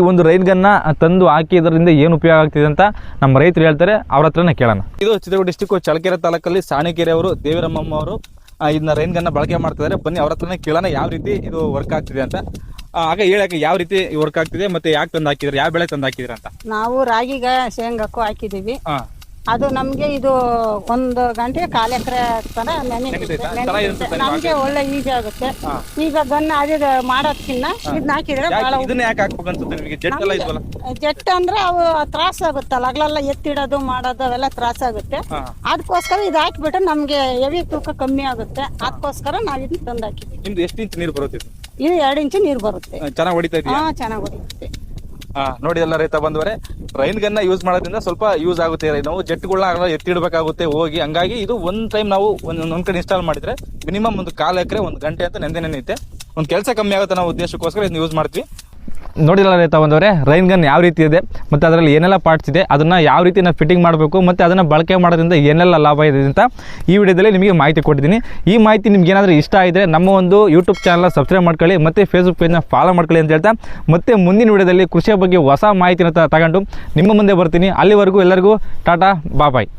ಒಂದು ರೈನ್ ಗನ್ನ ತಂದು ಹಾಕಿದ್ರಿಂದ ಏನು ಉಪಯೋಗ ಆಗ್ತಿದೆ ಅಂತ ನಮ್ಮ ರೈತರು ಹೇಳ್ತಾರೆ, ಅವ್ರ ಹತ್ರನೇ ಕೇಳೋಣ. ಇದು ಚಿತ್ರದುರ್ಗ ಡಿಸ್ಟಿಕ್ ಚಳ್ಳಕೆರೆ ತಾಲೂಕಲ್ಲಿ ಸಾಣಿಕೆರೆ ಅವರು ದೇವರಮ್ಮಮ್ಮ ಅವರು ಇದನ್ನ ರೈನ್ ಗನ್ನ ಬಳಕೆ ಮಾಡ್ತಿದ್ದಾರೆ. ಬನ್ನಿ ಅವ್ರ ಹತ್ರನೇ ಕೇಳೋಣ ಯಾವ ರೀತಿ ಇದು ವರ್ಕ್ ಆಗ್ತಿದೆ ಅಂತ. ಆಗ ಹೇಳಕ್ಕೆ ಯಾವ ರೀತಿ ವರ್ಕ್ ಆಗ್ತಿದೆ ಮತ್ತೆ ಯಾಕೆ ತಂದು ಹಾಕಿದ್ರೆ, ಯಾವ ಬೆಳೆ ತಂದು ಹಾಕಿದ್ರೆ ಅಂತ. ನಾವು ರಾಗಿಗ ಶೇಂಗಾಕ್ಕೂ ಹಾಕಿದೀವಿ. ಅದು ನಮ್ಗೆ ಇದು 1 ಗಂಟೆ 1/4 ಎಕರೆ ತರ ನಮ್ಗೆ ಒಳ್ಳೆ ಈಜಿ ಆಗುತ್ತೆ. ಈಗ ಗನ್ನ ಅದೇ ಮಾಡೋದ್ಕಿನ್ನ ಇದನ್ನ ಹಾಕಿದ್ರೆ ಇದನ್ನ ಯಾಕೆ ಹಾಕ್ಬೇಕು ಅನ್ಸುತ್ತೆ ನಿಮಗೆ? ಜೆಟ್ ಎಲ್ಲ ಇದಲ್ಲ, ಜೆಟ್ ಅಂದ್ರೆ ಅವು ತ್ರಾಸ ಆಗುತ್ತಲ್ಲ, ಹಗಲೆಲ್ಲ ಎತ್ತಿಡೋದು ಮಾಡೋದು ಅವೆಲ್ಲ ತ್ರಾಸ ಆಗುತ್ತೆ. ಅದಕ್ಕೋಸ್ಕರ ಇದು ಹಾಕಿಬಿಟ್ರೆ ನಮ್ಗೆ ಹೆವಿ ತೂಕ ಕಮ್ಮಿ ಆಗುತ್ತೆ. ಅದಕ್ಕೋಸ್ಕರ ನಾವ್ ಇದನ್ನ ತಂದು ಹಾಕಿದ್ವಿ. ನಿಮ್ದು ಎಷ್ಟು ಇಂಚ್ ನೀರು ಬರುತ್ತೆ? ಇದು 2 ಇಂಚು ನೀರು ಬರುತ್ತೆ. ಚೆನ್ನಾಗಿ ಹೊಡಿತಾ ಇದೆಯಾ? ಚೆನ್ನಾಗಿ ಹೊಡಿಯುತ್ತೆ. ನೋಡಿ ಎಲ್ಲ ರೈತ ಬಂದವರೆ, ರೈನ್ ಗನ್ನ ಯೂಸ್ ಮಾಡೋದ್ರಿಂದ ಸ್ವಲ್ಪ ಯೂಸ್ ಆಗುತ್ತೆ. ನಾವು ಜೆಟ್ಗಳನ್ನ ಎತ್ತಿಡಬೇಕಾಗುತ್ತೆ ಹೋಗಿ. ಹಂಗಾಗಿ ಇದು ಒಂದ್ ಟೈಮ್ ನಾವು ಒಂದ್ ಕಡೆ ಇನ್ಸ್ಟಾಲ್ ಮಾಡಿದ್ರೆ ಮಿನಿಮಮ್ 1/4 ಎಕರೆ 1 ಗಂಟೆ ಅಂತ ನೆನೆಯುತ್ತೆ. ಒಂದು ಕೆಲಸ ಕಮ್ಮಿ ಆಗುತ್ತೆ ನಾವು ಉದ್ದೇಶಕ್ಕೋಸ್ಕರ ಇದನ್ನ ಯೂಸ್ ಮಾಡ್ತೀವಿ. ನೋಡಿಲ್ಲ ರೈತ ಬಂದವರೆ, ರೈನ್ ಗನ್ ಯಾವ ರೀತಿ ಇದೆ ಮತ್ತು ಅದರಲ್ಲಿ ಏನೆಲ್ಲ ಪಾರ್ಟ್ಸ್ ಇದೆ, ಅದನ್ನು ಯಾವ ರೀತಿ ನಾವು ಫಿಟ್ಟಿಂಗ್ ಮಾಡಬೇಕು ಮತ್ತು ಅದನ್ನು ಬಳಕೆ ಮಾಡೋದ್ರಿಂದ ಏನೆಲ್ಲ ಲಾಭ ಇದೆ ಅಂತ ಈ ವಿಡಿಯೋದಲ್ಲಿ ನಿಮಗೆ ಮಾಹಿತಿ ಕೊಟ್ಟಿದ್ದೀನಿ. ಈ ಮಾಹಿತಿ ನಿಮ್ಗೆ ಏನಾದರೂ ಇಷ್ಟ ಆಗಿದ್ರೆ ನಮ್ಮ ಒಂದು ಯೂಟ್ಯೂಬ್ ಚಾನಲ್ನ ಸಬ್ಸ್ಕ್ರೈಬ್ ಮಾಡ್ಕೊಳ್ಳಿ ಮತ್ತು ಫೇಸ್ಬುಕ್ ಪೇಜ್ನ ಫಾಲೋ ಮಾಡ್ಕೊಳ್ಳಿ ಅಂತ ಹೇಳ್ತಾ, ಮತ್ತೆ ಮುಂದಿನ ವಿಡಿಯೋದಲ್ಲಿ ಕೃಷಿಯ ಬಗ್ಗೆ ಹೊಸ ಮಾಹಿತಿನ ತಗೊಂಡು ನಿಮ್ಮ ಮುಂದೆ ಬರ್ತೀನಿ. ಅಲ್ಲಿವರೆಗೂ ಎಲ್ಲರಿಗೂ ಟಾಟಾ ಬಾಯ್.